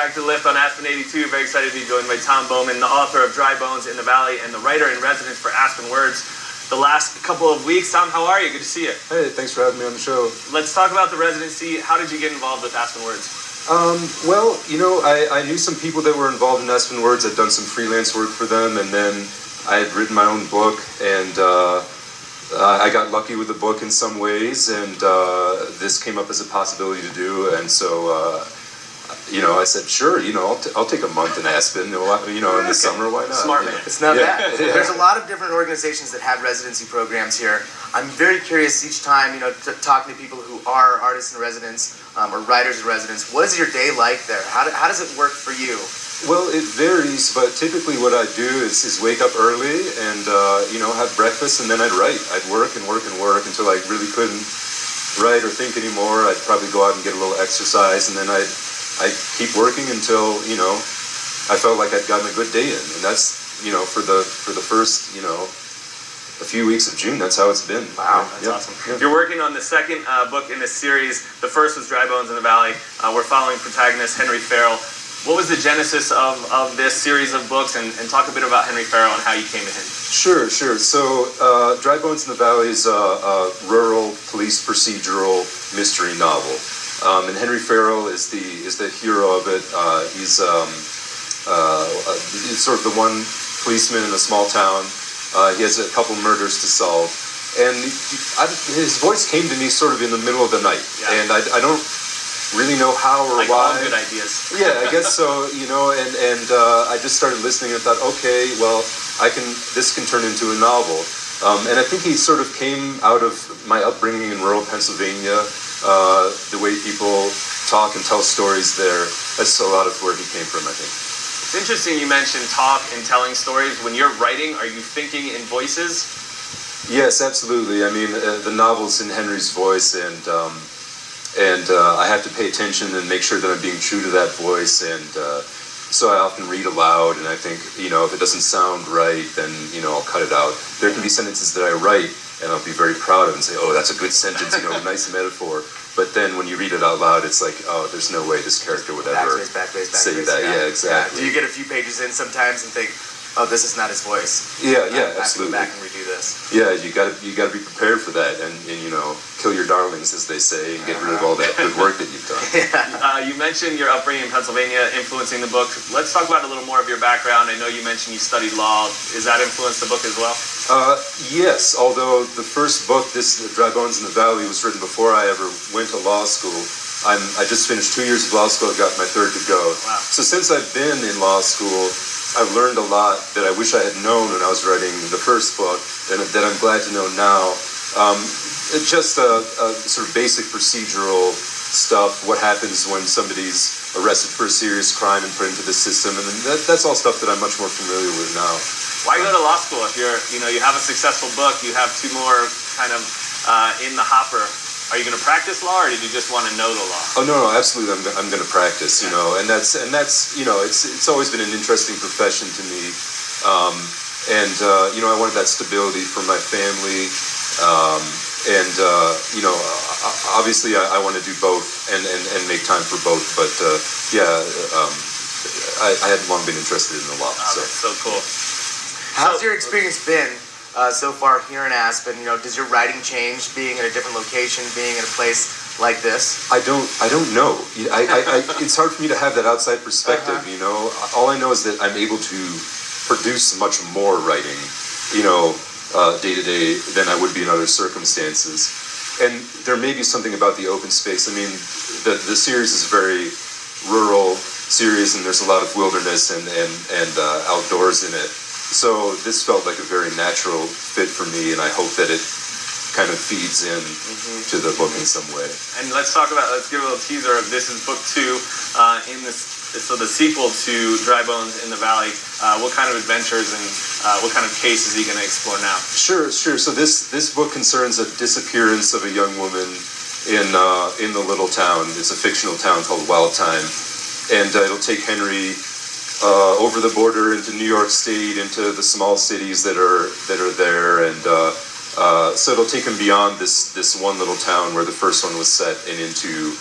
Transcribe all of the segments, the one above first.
back to the lift on Aspen 82. Very excited to be joined by Tom Bouman, the author of Dry Bones in the Valley and the writer-in-residence for Aspen Words. The last couple of weeks, Tom, how are you? Good to see you. Hey, thanks for having me on the show. Let's talk about the residency. How did you get involved with Aspen Words? Well, you know, I knew some people that were involved in Aspen Words. I'd done some freelance work for them, and then I had written my own book, and I got lucky with the book in some ways, and this came up as a possibility to do, and so, you know, I said, sure, you know, I'll take a month in Aspen, you know, in the summer, why not? Smart man. It's not bad. Yeah. There's a lot of different organizations that have residency programs here. I'm very curious each time, you know, talking to people who are artists in residence or writers in residence. What is your day like there? How does it work for you? Well, it varies, but typically what I do is wake up early and, you know, have breakfast, and then I'd write. I'd work and work and work until I really couldn't write or think anymore. I'd probably go out and get a little exercise, and then I'd keep working until, you know, I felt like I'd gotten a good day in. And that's, you know, for the first, you know, a few weeks of June, that's how it's been. Wow, that's awesome. Yeah. You're working on the second book in this series. The first was Dry Bones in the Valley. We're following protagonist Henry Farrell. What was the genesis of this series of books, and talk a bit about Henry Farrell and how you came to him? Sure. So, Dry Bones in the Valley is a rural police procedural mystery novel, and Henry Farrell is the hero of it. He's sort of the one policeman in a small town. He has a couple murders to solve, and his voice came to me sort of in the middle of the night, and I don't really know how or like why. All good ideas. Yeah, I guess so. You know, and I just started listening and thought, okay, well, this can turn into a novel. And I think he sort of came out of my upbringing in rural Pennsylvania, the way people talk and tell stories there. That's a lot of where he came from, I think. It's interesting you mentioned talk and telling stories. When you're writing, are you thinking in voices? Yes, absolutely. I mean, the novel's in Henry's voice, and I have to pay attention and make sure that I'm being true to that voice, and so I often read aloud, and I think, you know, if it doesn't sound right, then, you know, I'll cut it out. There can be sentences that I write, and I'll be very proud of and say, oh, that's a good sentence, you know, nice metaphor. But then when you read it out loud, it's like, oh, there's no way this character would ever say that. Yeah, exactly. Do you get a few pages in sometimes and think, oh, this is not his voice? Yeah, absolutely. I have to go back and redo this. Yeah, you got to be prepared for that, and you know, kill your darlings, as they say, and get rid of all that good work that you've done. You mentioned your upbringing in Pennsylvania influencing the book. Let's talk about a little more of your background. I know you mentioned you studied law. Is that influenced the book as well? Yes, although the first book, this Dry Bones in the Valley, was written before I ever went to law school. I just finished 2 years of law school. I got my third to go. Wow. So since I've been in law school, I've learned a lot that I wish I had known when I was writing the first book, and that I'm glad to know now. It's just a sort of basic procedural stuff. What happens when somebody's arrested for a serious crime and put into the system, and that's all stuff that I'm much more familiar with now. Why go to law school if you have a successful book, you have two more kind of in the hopper? Are you going to practice law, or did you just want to know the law? Oh no, absolutely. I'm going to practice. You know, and that's you know, it's always been an interesting profession to me, you know, I wanted that stability for my family, you know, obviously I want to do both and make time for both. But I had long been interested in the law. So. That's so cool. How's your experience been so far here in Aspen? You know, does your writing change being in a different location, being in a place like this? I don't know. It's hard for me to have that outside perspective. You know, all I know is that I'm able to produce much more writing, you know, day to day than I would be in other circumstances. And there may be something about the open space. I mean, the series is very rural series, and there's a lot of wilderness and outdoors in it. So this felt like a very natural fit for me, and I hope that it kind of feeds in to the book in some way. And let's give a little teaser of this is book 2 in this. So the sequel to Dry Bones in the Valley. What kind of adventures and what kind of cases are you going to explore now? Sure. So this book concerns a disappearance of a young woman in the little town. It's a fictional town called Wild Time, and it'll take Henry over the border into New York State, into the small cities that are there, and so it'll take him beyond this one little town where the first one was set, and into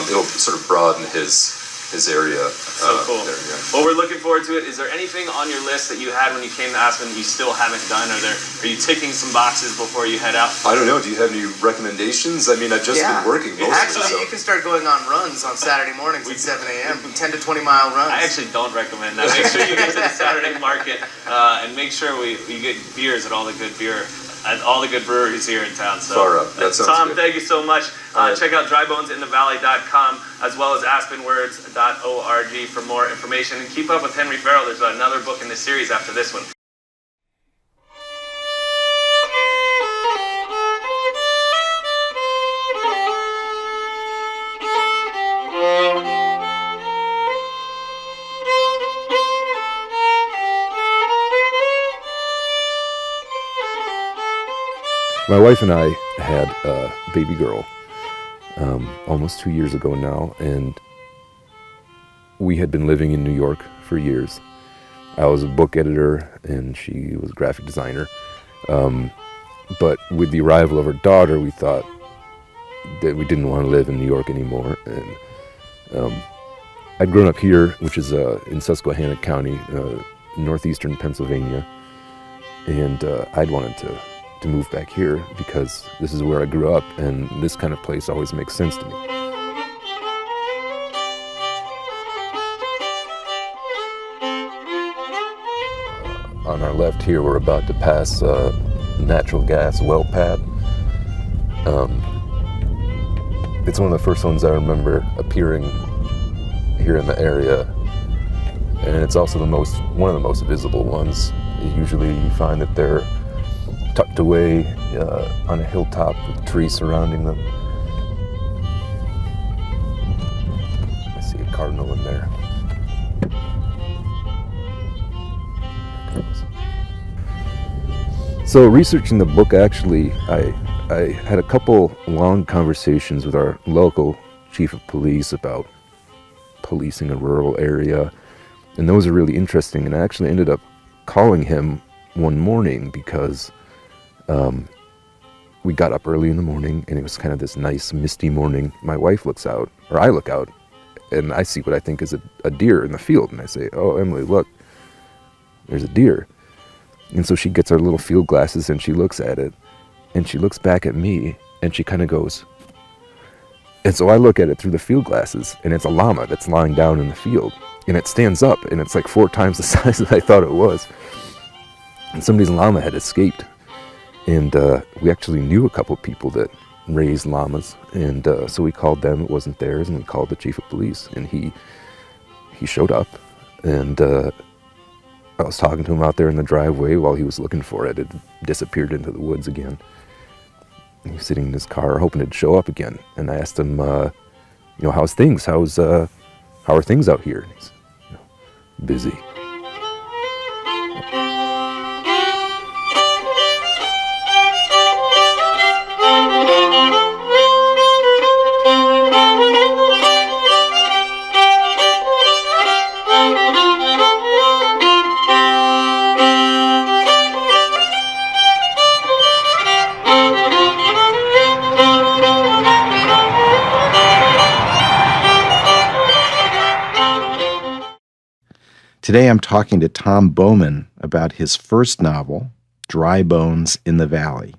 it'll sort of broaden his his area. So cool. There, yeah. Well, we're looking forward to it. Is there anything on your list that you had when you came to Aspen that you still haven't done? Are you ticking some boxes before you head out? I don't know. Do you have any recommendations? I mean, I've just been working mostly. Actually, you can start going on runs on Saturday mornings at 7 a.m., 10 to 20 mile runs. I actually don't recommend that. Make sure you get to the Saturday market and make sure we get beers at all the good beer. At all the good breweries here in town. So, far up. That sounds Tom, good. thank you so much. Check out drybonesinthevalley.com as well as aspenwords.org for more information. And keep up with Henry Farrell. There's another book in the series after this one. My wife and I had a baby girl almost 2 years ago now, and we had been living in New York for years. I was a book editor, and she was a graphic designer. But with the arrival of our daughter, we thought that we didn't want to live in New York anymore. And I'd grown up here, which is in Susquehanna County, northeastern Pennsylvania, and I'd wanted to move back here because this is where I grew up, and this kind of place always makes sense to me. On our left here, we're about to pass a natural gas well pad. It's one of the first ones I remember appearing here in the area, and it's also one of the most visible ones. Usually you find that they're tucked away on a hilltop with trees surrounding them. I see a cardinal in there. So researching the book, actually, I had a couple long conversations with our local chief of police about policing a rural area, and those are really interesting. And I actually ended up calling him one morning because we got up early in the morning, and it was kind of this nice misty morning. My wife looks out, or I look out, and I see what I think is a deer in the field, and I say, "Oh, Emily, look, there's a deer." And so she gets her little field glasses and she looks at it, and she looks back at me, and she kind of goes. And so I look at it through the field glasses, and it's a llama that's lying down in the field, and it stands up, and it's like 4 times the size that I thought it was. And somebody's llama had escaped. And we actually knew a couple people that raised llamas, and so we called them. It wasn't theirs, and we called the chief of police, and he showed up, and I was talking to him out there in the driveway while he was looking for it. It had disappeared into the woods again. He was sitting in his car hoping it'd show up again, and I asked him, how's things? How are things out here? And he's busy. Today I'm talking to Tom Bouman about his first novel, Dry Bones in the Valley.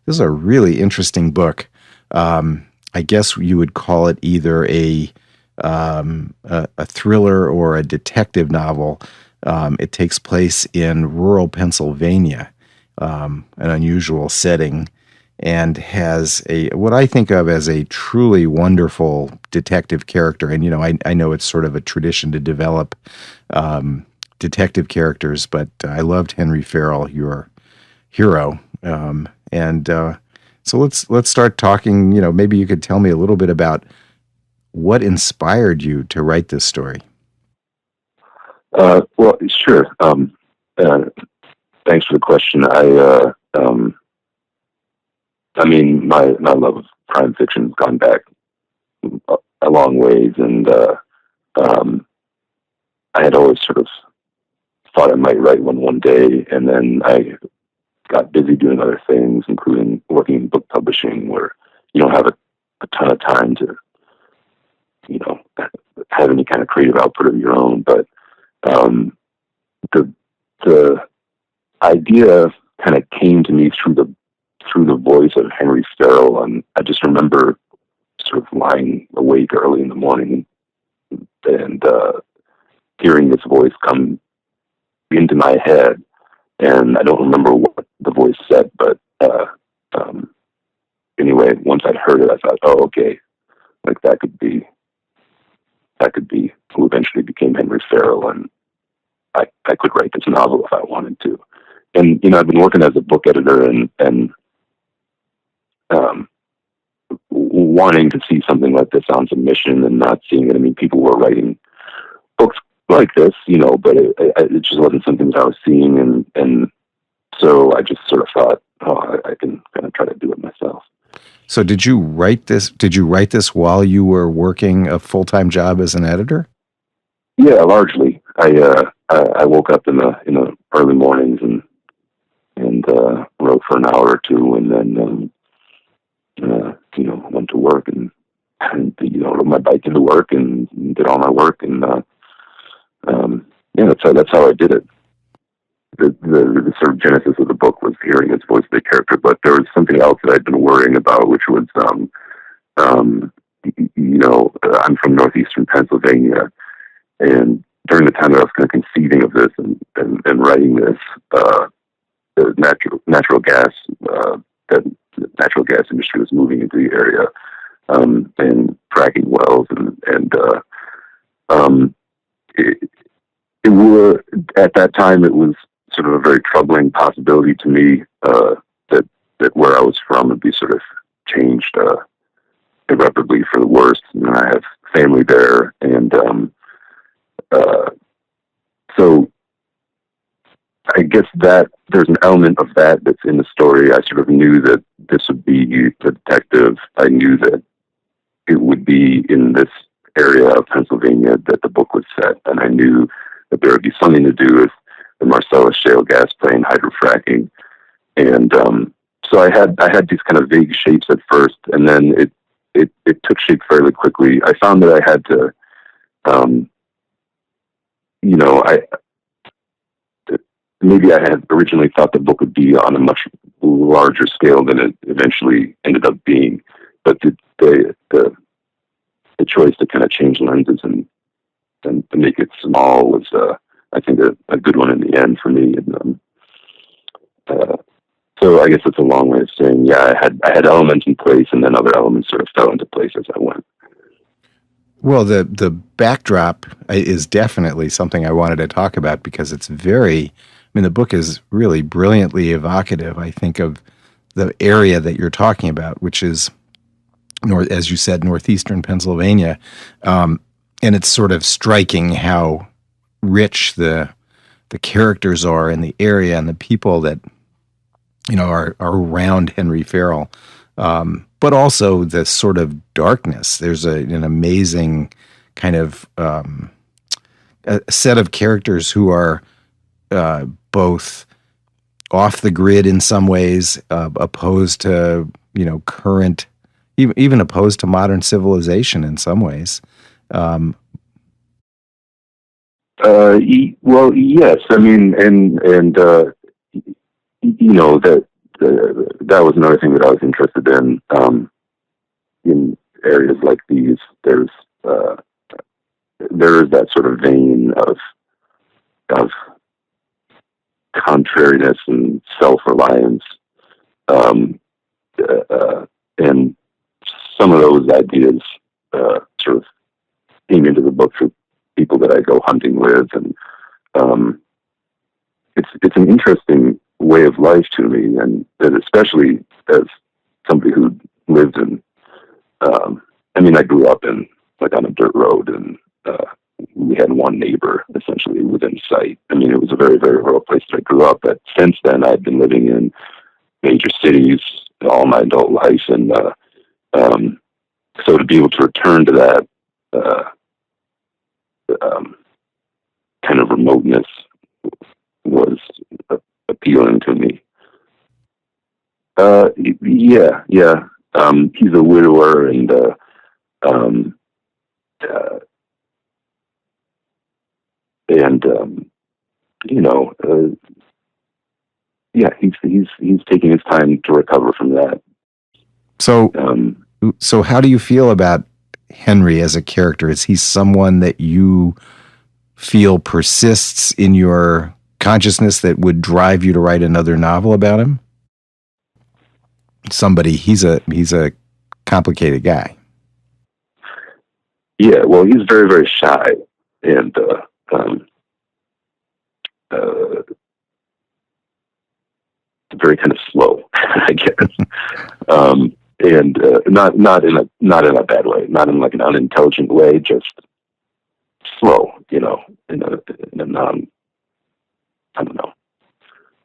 This is a really interesting book. I guess you would call it either a thriller or a detective novel. It takes place in rural Pennsylvania, an unusual setting, and has what I think of as a truly wonderful detective character. And, I know it's sort of a tradition to develop detective characters, but I loved Henry Farrell, your hero. So let's start talking. Maybe you could tell me a little bit about what inspired you to write this story. Well, sure. Thanks for the question. My love of crime fiction has gone back a long ways, and I had always sort of thought I might write one day, and then I got busy doing other things, including working in book publishing, where you don't have a ton of time to you know, have any kind of creative output of your own. But the the idea kind of came to me through the voice of Henry Farrell, and I just remember sort of lying awake early in the morning and hearing this voice come into my head, and I don't remember what the voice said, but anyway, once I'd heard it, I thought, oh, okay, like that could be who eventually became Henry Farrell, and I could write this novel if I wanted to. And you know, I've been working as a book editor and wanting to see something like this on submission and not seeing it. I mean, people were writing books like this, you know, but it just wasn't something that I was seeing, and so I just sort of thought, oh, I can kind of try to do it myself. So did you write this? Did you write this while you were working a full-time job as an editor? Yeah, largely. I woke up in the early mornings and wrote for an hour or two, and then you know, went to work and you know, rode my bike into work and did all my work, and yeah, that's how I did it. The sort of genesis of the book was hearing his voice of the character, but there was something else that I'd been worrying about, which was, you know, I'm from northeastern Pennsylvania, and during the time that I was kind of conceiving of this and writing this, the natural gas the natural gas industry was moving into the area, and fracking wells, and it was, at that time, it was sort of a very troubling possibility to me, that where I was from would be sort of changed irreparably for the worse. You know, I have family there, and so I guess that there's an element of that that's in the story. I sort of knew that this would be the detective. I knew that it would be in this area of Pennsylvania that the book was set, and I knew that there would be something to do with the Marcellus shale gas play and hydrofracking. And so I had these kind of vague shapes at first, and then it took shape fairly quickly. I found that I had to, you know, maybe I had originally thought the book would be on a much larger scale than it eventually ended up being, but the choice to kind of change lenses and to make it small was, I think, a good one in the end for me. And so I guess it's a long way of saying, yeah, I had elements in place, and then other elements sort of fell into place as I went. Well, the backdrop is definitely something I wanted to talk about, because it's very, I mean, the book is really brilliantly evocative, I think, of the area that you're talking about, which is, as you said, northeastern Pennsylvania. And it's sort of striking how rich the characters are in the area and the people that, you know, are around Henry Farrell. But also the sort of darkness. There's an amazing kind of a set of characters who are both off the grid in some ways, opposed to, you know, current, even opposed to modern civilization in some ways. Well, yes. I mean, and you know, that was another thing that I was interested in areas like these. There is that sort of vein of contrariness and self-reliance, and some of those ideas sort of came into the book through people that I go hunting with, and it's an interesting way of life to me, and especially as somebody who lived in, I mean, I grew up on a dirt road, and we had one neighbor essentially within sight. I mean, it was a very, very rural place that I grew up. But since then, I've been living in major cities all my adult life, and so to be able to return to that kind of remoteness was appealing to me. Yeah. He's a widower, and and you know, yeah, he's taking his time to recover from that. So, so how do you feel about Henry as a character? Is he someone that you feel persists in your consciousness that would drive you to write another novel about him? He's a complicated guy. Yeah, well, he's very, very shy, and very kind of slow, I guess. And not in a bad way, not in like an unintelligent way, just slow, you know, in a non, I don't know.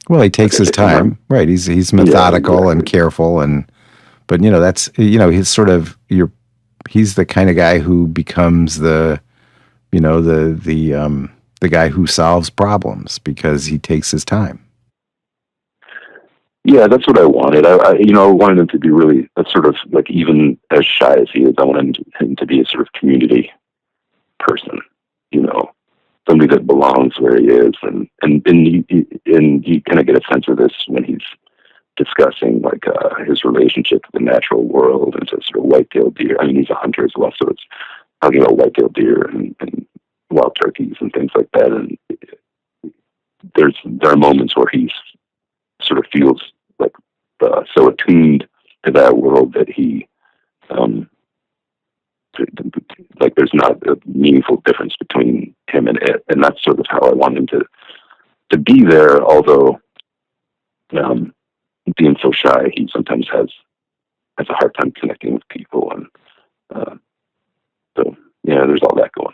Well, he takes his time, right? He's methodical and careful, but you know that's he's sort of he's the kind of guy who becomes the guy who solves problems because he takes his time. Yeah, that's what I wanted. I wanted him to be really a sort of like, even as shy as he is, I wanted him to be a sort of community person, you know, somebody that belongs where he is, and you kind of get a sense of this when he's discussing like his relationship to the natural world and to sort of white-tailed deer. I mean, he's a hunter as well, so it's talking about white-tailed deer and wild turkeys and things like that. And there are moments where he's sort of feels like so attuned to that world that he like there's not a meaningful difference between him and it, and that's sort of how I want him to be there. Although being so shy, he sometimes has a hard time connecting with people, and so yeah, there's all that going